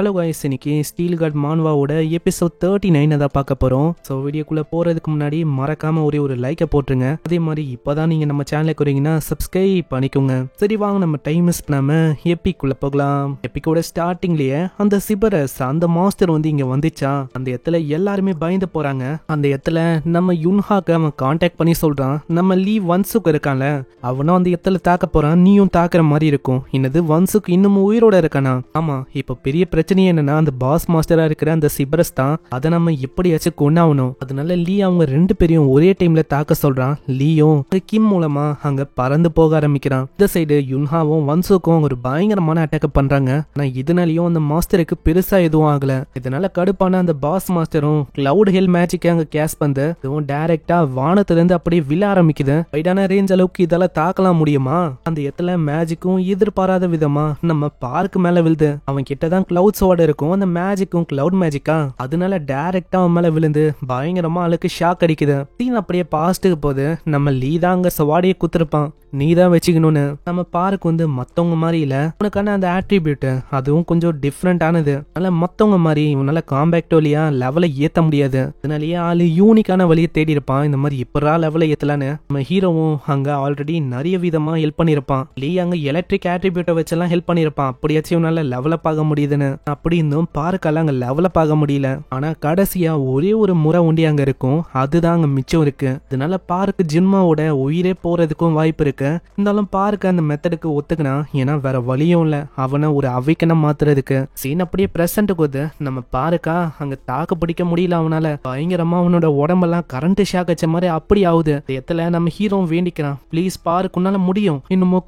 Hello guys, இன்னைக்கு steel card மான்வாவோட episode 39 தான் பார்க்க போறோம். ஸோ வீடியோக்குள்ள போறதுக்கு முன்னாடி மறக்காம ஒரு லைக்கை போட்டுருங்க. அதே மாதிரி இப்போதான் நீங்க நம்ம சேனலுக்கு வரீங்கன்னா சப்ஸ்கிரைப் பண்ணிக்கோங்க. சரி வாங்க நம்ம டைம் மிஸ் பண்ணாம எப்பிக்குள்ள போகலாம். எப்பிக்கோட ஸ்டார்டிங்லயே அந்த சிபரஸ் அந்த மாஸ்டர் இங்க வந்துச்சா, அந்த இடத்துல எல்லாருமே பயந்து போறாங்க. அந்த இடத்துல நம்ம யுன்ஹாக்கு அவன் கான்டாக்ட் பண்ணி சொல்றான், நம்ம லீ வன்சுக்கு இருக்கான்ல அவனும் அந்த இடத்துல தாக்க போறான், நீயும் தாக்குற மாதிரி இருக்கும். என்னது வன்சுக்கு இன்னமும் உயிரோட இருக்கானா? ஆமா, இப்ப பெரிய பிரச்சனை என்னன்னா அந்த பாஸ் மாஸ்டரா இருக்கிற அந்த சிபரஸ் தான். அதை நம்ம எப்படியாச்சும் கொண்டாகணும். அதனால லீ அவங்க ரெண்டு பேரையும் ஒரே டைம்ல தாக்க சொல்றான். லீயும் கிம் மூலமா அங்க பறந்து போக ஆரம்பிக்கிறான். இந்த சைடு யுன்ஹாவும் வன்சுக்கும் ஒரு பயங்கரமான அட்டாக் பண்றாங்க. ஆனா இதனாலயும் அந்த மாஸ்டருக்கு பெருசா எதுவும் ஆகல. இதனால கடுப்பான அந்த பாஸ் மாஸ்டரும் கிளவுட் ஹெல் மேஜிக் அங்க கேஸ் பண்ணு இதுவும் டைரக்டா வானத்துல இருந்து அப்படியே விழ ஆரம்பிக்குது. வைடான ரேஞ்ச் அளவுக்கு இதெல்லாம் தாக்கலாம் முடியுமா? அந்த இடத்துல மேஜிக்கும் எதிர்பாராத விதமா நம்ம பார்க்கு மேல விழுது. அவன் கிட்டதான் கிளவுட் சோட இருக்கும். அந்த மேஜிக்கும் கிளவுட் மேஜிக்கா, அதனால டைரக்டா அவன் மேல விழுந்து பயங்கரமா ஆளுக்கு ஷாக் அடிக்குது. சீன் அப்படியே பாஸ்ட்டுக்கு போது நம்ம லீ தான் அங்க சவாடியை குத்துருப்பான். நீதான் வச்சுக்கணும்னு. நம்ம பார்க்கு மத்தவங்க மாதிரி இல்ல, உனக்கான அந்த ஆட்ரிபியூட் அதுவும் கொஞ்சம் டிஃப்ரெண்ட் ஆனது. அதனால மத்தவங்க மாதிரி இவனால காம்பேக்டோலியா லெவலை ஏத்த முடியாது. அதனாலயே ஆளு யூனிக்கான வழியை தேடி இருப்பான். இந்த மாதிரி இப்பரா லெவலை ஏத்தலான்னு நம்ம ஹீரோவும் அங்க ஆல்ரெடி நிறைய விதமா ஹெல்ப் பண்ணிருப்பான். லீ அங்க எலக்ட்ரிக் ஆட்ரிபியூட்டை வச்செல்லாம் ஹெல்ப் பண்ணிருப்பான். அப்படியாச்சும் இவனால லெவலப் ஆக முடியுதுன்னு. அப்படி இருந்தும் பார்க்கெல்லாம் அங்க டெவலப் ஆக முடியல. ஆனா கடைசியா ஒரே ஒரு முறை உண்டி அங்க இருக்கும், அதுதான் அங்க மிச்சம் இருக்கு. அதனால பார்க்கு ஜின்மாவோட உயிரே போறதுக்கும் வாய்ப்பு இருக்கு. இருந்தாலும் பார்க்க அந்த மெத்தடுக்கு ஒத்துக்கினா, ஏன்னா வேற வழியும் இல்ல அவனை ஒரு அவைக்கனம் மாத்துறதுக்கு. சீன் அப்படியே பிரசன்ட்டுக்கு வந்து நம்ம பார்க்கா அங்க தாக்கு பிடிக்க முடியல. அவனால பயங்கரமா அவனோட உடம்பெல்லாம் கரண்ட் ஷாக் வச்ச மாதிரி அப்படி ஆகுது. இடத்துல நம்ம ஹீரோ வேண்டிக்கிறான், ப்ளீஸ் பார்க்கு உன்னால முடியும், இன்னமும்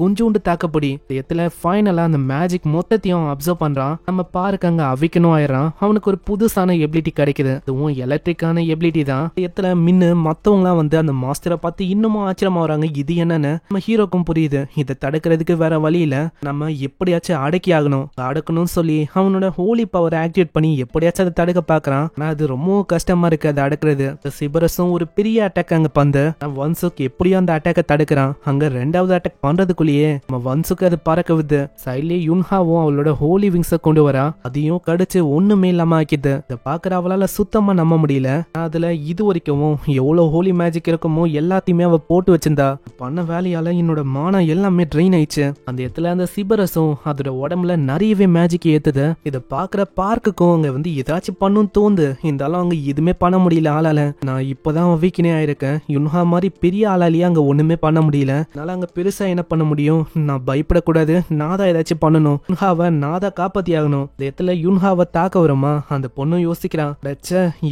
கொஞ்சோண்டு தாக்கப்படி. இடத்துல ஃபைனலா அந்த மேஜிக் மொத்தத்தையும் அப்சர்வ் பண்றான். நம்ம பார்க்க அங்க அவிக்கணும் ஆயிரான். அவனுக்கு ஒரு புதுசான எபிலிட்டி கிடைக்குது. அதுவும் எலக்ட்ரிக்கான எபிலிட்டி தான். இடத்துல மின்னு மத்தவங்களாம் அந்த மாஸ்டரை பார்த்து இன்னமும் ஆச்சரியமா வராங்க. இது என்னன்னு நம்ம ஹீரோக்கும் புரியுது. இதை தடுக்கிறதுக்கு வேற வழி இல்ல, நம்ம எப்படியாச்சும் அடக்கணும்னு சொல்லி அவனோட ஹோலி பவர் ஆக்டிவேட் பண்ணி எப்படியாச்சும் அதை தடுக்க பாக்குறான். ஆனா அது ரொம்ப கஷ்டமா இருக்கு அதை அடக்குறது. சிபரஸும் ஒரு பெரிய அட்டாக் அங்க பந்து வன்சுக்கு எப்படியோ அந்த அட்டாக்கை தடுக்கிறான். அங்க ரெண்டாவது அட்டாக் பண்றதுக்குள்ளேயே நம்ம வன்சுக்கு அது பறக்க விது. சைட்லயே யுன்ஹாவும் அவளோட ஹோலி விங்ஸை கொண்டு வரா. அதையும் கடிச்சு ஒண்ணுமே இல்லாம ஆக்கிது. இதை பாக்குற அவளால சுத்தமா நம்ப முடியல. அதுல இது வரைக்கும் எவ்வளவு ஹோலி மேஜிக் இருக்குமோ எல்லாத்தையுமே அவ போட்டு வச்சிருந்தா. பண்ண வேலையால என்னோட மானம் எல்லாமே ட்ரெயின் ஆயிடுச்சு. அந்த இடத்துல அந்த சிபரஸும் அதோட உடம்புல நிறையவே மேஜிக் ஏத்துது. இதை பாக்குற பார்க்குக்கும் அங்க ஏதாச்சும் பண்ணும் தோந்து. இருந்தாலும் அங்க எதுவுமே பண்ண முடியல ஆளால. நான் இப்பதான் வீக்கினே ஆயிருக்கேன். யுன்ஹா மாதிரி பெரிய ஆளாலேயே அங்க ஒண்ணுமே பண்ண முடியல. அதனால அங்க பெருசா என்ன பண்ண முடியும்? நான் பயப்படக்கூடாது, நான் தான் ஏதாச்சும் பண்ணணும். யுன்ஹாவை நான் தான் காப்பாத்தி ஆகணும். இந்த இடத்துல யுன்ஹாவை தாக்க வருமா அந்த பொண்ணும் யோசிக்கிறான்.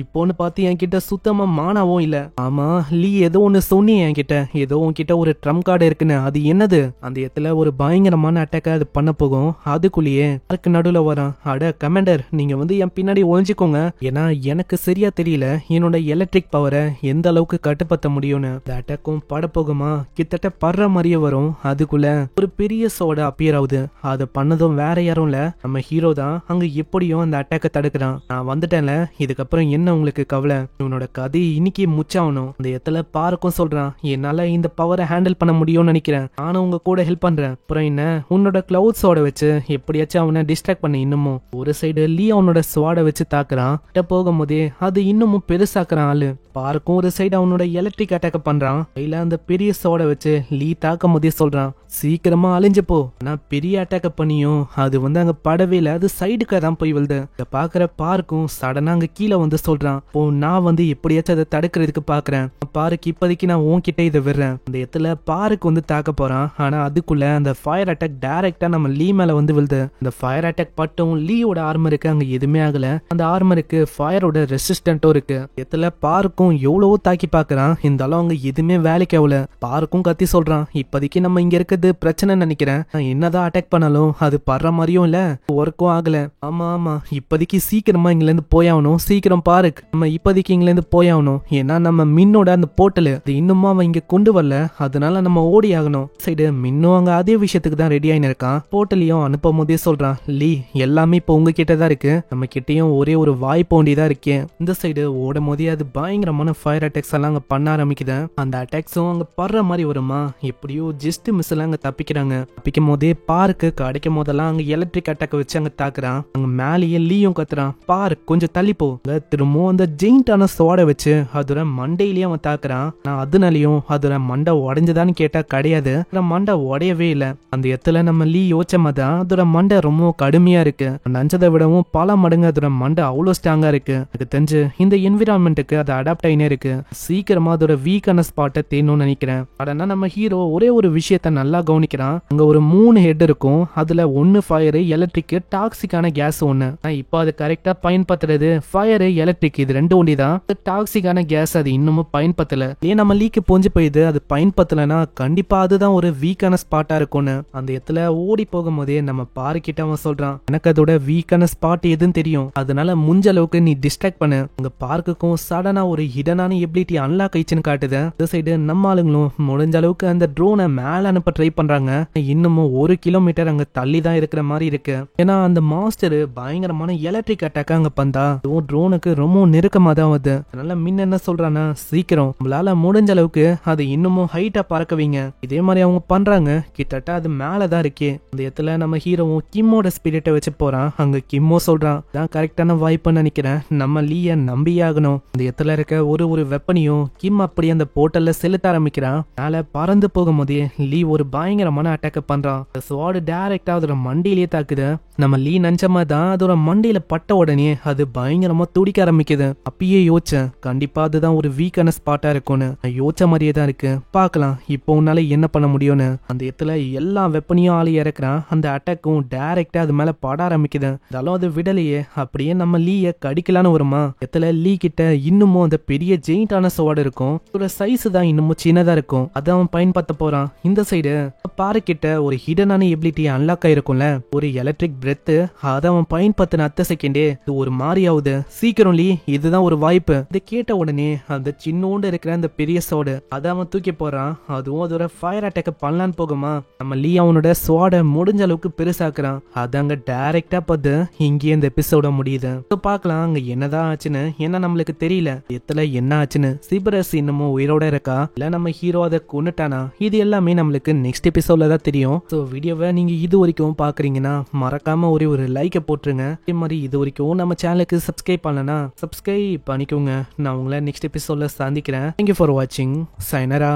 இப்போன்னு பார்த்து என்கிட்ட சுத்தமா மானாவும் இல்ல. ஆமா லீ ஏதோ ஒண்ணு சொன்னி என்கிட்ட, ஏதோ உன்கிட்ட ஒரு ட்ரம் கார்டு இருக்குன்னு, அது என்னது? அந்த இடத்துல ஒரு பயங்கரமான அட்டாக் அது பண்ண போகும். அதுக்குள்ளேயே அதுக்கு நடுவுல வரான். அட கமாண்டர், நீங்க என் பின்னாடி ஒழிஞ்சுக்கோங்க, ஏன்னா எனக்கு சரியா தெரியல என்னோட எலக்ட்ரிக் பவரை எந்த அளவுக்கு கட்டுப்படுத்த முடியும்னு. இந்த அட்டாக்கும் பட போகுமா கிட்டத்தட்ட படுற மாதிரியே வரும். அதுக்குள்ள ஒரு பெரிய சோட அப்பியர் ஆகுது. அதை பண்ணதும் வேற யாரும் இல்ல, நம்ம ஹீரோ தான். அங்க எப்படியும் அந்த அட்டாக்கை தடுக்கிறான். நான் வந்துட்டேன்ல, இதுக்கப்புறம் என்ன உங்களுக்கு கவலை? உன்னோட கதை இன்னைக்கு முச்சாகணும். அந்த இடத்துல பார்க்கும் சொல்றான், என்னால இந்த பவரை ஹேண்டில் பண்ண முடியும்னு நினைக்கிறேன், நானும் உங்க கூட ஹெல்ப் பண்றேன். அப்புறம் என்ன, உன்னோட கிளவுட்ஸோட வச்சு எப்படியாச்சும் அவனை டிஸ்ட்ராக்ட் பண்ண. இன்னமும் ஒரு சைடு லீ அவனோட ஸ்வாட வச்சு தாக்குறான். போகும்போதே அது இன்னமும் பெருசாக்குறான் ஆளு. பார்க்கும் ஒரு சைடு அவனோட எலக்ட்ரிக் அட்டாக் பண்றான். கையில அந்த பெரிய சோட வச்சு லீ தாக்கும் போதே சொல்றான், சீக்கிரமா அழிஞ்சு போ. நான் பெரிய அட்டாக் பண்ணியும் அது அங்க படவே இல்ல, அது சைடுக்கா தான் போய் விழுது. இதை பாக்குற பார்க்கும் சடனா அங்க கீழே சொல்றான், ஓ நான் எப்படியாச்சும் அதை தடுக்கிறதுக்கு பாக்குறேன். பாருக்கு இப்போதைக்கு நான் உன்கிட்ட இதை விடுறேன். அந்த இடத்துல பாருக்கு தாக்க போறான். ஆனா அதுக்குள்ள அந்த ஃபயர் அட்டாக் டைரக்டா நம்ம லீ மேல விழுது. அந்த ஃபயர் அட்டாக் பட்டும் லீயோட ஆர்மருக்கு அங்க எதுவுமே ஆகல. அந்த ஆர்மருக்கு ஃபயரோட ரெசிஸ்டன்ட்டும் இருக்கு. இடத்துல பார்க்கும் எவ்வளவோ தாக்கி பாக்குறான். இருந்தாலும் அங்க எதுவுமே வேலைக்கு ஆகல. பார்க்கும் கத்தி சொல்றான், இப்போதைக்கு நம்ம இங்க இருக்கிறது பிரச்சனை நினைக்கிறேன். என்னதான் அட்டாக் பண்ணாலும் அது படுற மாதிரியும் இல்ல, ஒர்க்கும் ஆகல. ஆமா இப்போதைக்கு சீக்கிரமா இங்க இருந்து போயாகணும். சீக்கிரம் பாருக்கு, நம்ம இப்போதைக்கு இங்க இருந்து போயாகணும். ஏன்னா நம்ம மின்னோட அந்த போர்ட்டல் அது இன்னுமா அவன் இங்க கொண்டு வரல. அதனால நம்ம ஓடி ஆகணும். சைடு மின்னும் அங்க அதே விஷயத்துக்கு தான் ரெடி ஆயின்னு இருக்கான். போர்ட்டலையும் அனுப்பும் போதே சொல்றான், லீ எல்லாமே இப்போ உங்ககிட்ட தான் இருக்கு, நம்ம கிட்டயும் ஒரே ஒரு வாய்ப்பு ஒண்டிதான் இருக்கேன். இந்த சைடு ஓடும் போதே அது பயங்கரமான ஃபயர் அட்டாக்ஸ் எல்லாம் அங்க பண்ண ஆரம்பிக்குது. அந்த அட்டாக்ஸும் அங்க படுற மாதிரி வருமா, எப்படியோ ஜஸ்ட் மிஸ் எல்லாம் அங்க தப்பிக்கிறாங்க. தப்பிக்கும் போதே பார்க்கு கிடைக்கும் போதெல்லாம் அங்க எலக்ட்ரிக் அட்டாக் வச்சு அங்க தாக்குறான். அங்க மேலேயே லீயும் கத்துறான், பாரு கொஞ்சம் தள்ளி போ. திரும்பவும் அந்த ஜெயிண்டான சோட வச்சு அதோட மண்டையிலேயே அவன் தாக்குறான். நான் அதனாலயும் அதோட மண்டை உடைஞ்சதான்னு கேட்டா கிடையாது, மண்டை உடையவே இல்லை. அந்த இடத்துல நம்ம லீ யோசிச்சமாதான் அதோட மண்டை ரொம்ப கடுமையா இருக்கு. நஞ்சதை விடவும் பல மடங்கு அதோட மண்டை அவ்வளவு ஸ்ட்ராங்கா இருக்கு. எனக்கு தெரிஞ்சு இந்த என்விரான்மெண்ட்டுக்கு அது அடாப்ட் ஆயினே இருக்கு. சீக்கிரமா அதோட வீக்கான ஸ்பாட்டை தேடணும்னு நினைக்கிறேன். ஆனா நம்ம ஹீரோ ஒரே ஒரு விஷயத்த நல்லா கவனிக்கிறான். அங்க ஒரு 3 ஹெட் இருக்கும். அதுல ஒன்னு ஃபயர், எலக்ட்ரிக், டாக்ஸிக்கான கேஸ் ஒண்ணு. இப்போ அது கரெக்டா பயன்படுத்துறது ஃபயர், எலக்ட்ரிக் இது ரெண்டு ஒண்டிதான். டாக்ஸிக்கான கேஸ் அது இன்னமும் பயன்படுத்தல. ஏன் நம்ம லீக்கு பொஞ்சு போயிது, அது பயன்படுத்தலன்னா கண்டிப்பா அதுதான் ஒரு வீக்கான ஸ்பாட்டா இருக்கும்னு. அந்த இடத்துல ஓடி போகும் போதே நம்ம பாருக்கிட்ட அவன் சொல்றான், எனக்கு அதோட வீக்கான ஸ்பாட் எதுன்னு தெரியும், அதனால முடிஞ்ச அளவுக்கு நீ டிஸ்ட்ராக்ட் பண்ணு. உங்க பார்க்குக்கும் சடனா ஒரு ஹிடனான எபிலிட்டி அன்லாக் ஆயிடுச்சுன்னு காட்டுது. இந்த சைடு நம்ம ஆளுங்களும் முடிஞ்ச அளவுக்கு அந்த ட்ரோனை மேல அனுப்ப ட்ரை பண்றாங்க. இன்னமும் 1 கிலோமீட்டர் அங்க தள்ளி தான் இருக்கிற மாதிரி இருக்கு. ஏன்னா அந்த மாஸ்டர் பயங்கரமான எலக்ட்ரிக் அட்டாக் அங்க பந்தா ட்ரோனுக்கு ரொம்ப நெருக்கமா தான் வருது. அதனால மின் என்ன சொல்றானா, சீக்கிரம் உங்களால முடிஞ்ச அளவுக்கு அது இன்னமும் ஹைட்டா பறக்க வைங்க. இதே மாதிரி அவங்க பண்றாங்க. கிட்டத்தட்ட அது மேலதான் இருக்கே. அந்த இடத்துல நம்ம ஹீரோவும் கிம்மோட ஸ்பிரிட்டை வச்சு போறான். அங்க கிம்மோ சொல்றான், தான் கரெக்டான வாய்ப்புன்னு நினைக்கிறேன், நம்ம லீய நம்பியே ஆகணும். அந்த இடத்துல இருக்க ஒரு வெப்பனையும் கிம் அப்படி அந்த போர்ட்டல்ல செலுத்த ஆரம்பிக்கிறான். மேல பறந்து போகும் போதே லீ ஒரு பயங்கரமான அட்டாக் பண்றான். ஸ்வார்டு டைரக்டா அதோட மண்டியிலேயே தாக்குது. நம்ம லீ நினைச்சமா தான் அதோட மண்டியில பட்ட உடனே அது பயங்கரமா துடிக்க ஆரம்பிக்குது. அப்பயே யோசிச்சேன், கண்டிப்பா அதுதான் ஒரு வீக்கான ஸ்பாட்டா இருக்கும்னு. யோசிச்ச மாதிரியே தான் இருக்கு, பாக்கலாம் இப்போ உன்னால என்ன பண்ண முடியும்னு. அந்த இடத்துல எல்லா வெப்பனையும் ஆளி இறக்குறான். அந்த அட்டாக்கும் டைரக்டா அது மேல பட ஆரம்பிக்குது. இருந்தாலும் அது விடலையே. அப்படியே நம்ம லீய கடிக்கலான்னு வருமா, இடத்துல லீ கிட்ட இன்னமும் அந்த பெரிய ஜெயிண்டான சோடு இருக்கும். ஒரு சைஸ் தான் இன்னமும் சின்னதா இருக்கும். அதை அவன் பயன்படுத்த போறான். இந்த சைடு பாரு கிட்ட ஒரு ஹிடனான எபிலிட்டி அன்லாக் ஆயிருக்கும்ல, ஒரு எலக்ட்ரிக் பிரெத். அதை அவன் பயன்படுத்தின அத்த செகண்டே இது ஒரு மாதிரி ஆகுது. சீக்கிரம் லீ, இதுதான் ஒரு வாய்ப்பு. இதை கேட்ட உடனே அந்த சின்னோண்டு இருக்கிற அந்த பெரிய சோடு அதை அவன் தூக்கி போறான். அதுவும் அதோட ஃபயர் அட்டாக் பண்ணலான்னு போகுமா, நம்ம லீ அவனோட ஸ்வாட முடிஞ்ச அளவுக்கு பெருசாக்குறான். அது அங்க டைரக்டா பார்த்து இங்கே இந்த எபிசோட முடியுது. பாக்கலாம் அங்க என்னதான் ஆச்சுன்னு. ஏன்னா நம்மளுக்கு தெரியல எத்துல என்ன ஆச்சுன்னு. சிபரஸ் இன்னமும் உயிரோட இருக்கா, இல்ல நம்ம ஹீரோ அதை கொன்னுட்டானா, இது எல்லாமே நம்மளுக்கு நெக்ஸ்ட் எபிசோட்ல தான் தெரியும். ஸோ வீடியோவை நீங்க இது வரைக்கும் பாக்குறீங்கன்னா மறக்காம ஒரு லைக்கை போட்டுருங்க. அதே மாதிரி இது வரைக்கும் நம்ம சேனலுக்கு சப்ஸ்கிரைப் பண்ணலனா சப்ஸ்கிரைப் பண்ணிக்கோங்க. நான் உங்களை நெக்ஸ்ட் எபிசோட்ல சந்திக்கிறேன். தேங்க்யூ ஃபார் வாட்சிங். சைனரா.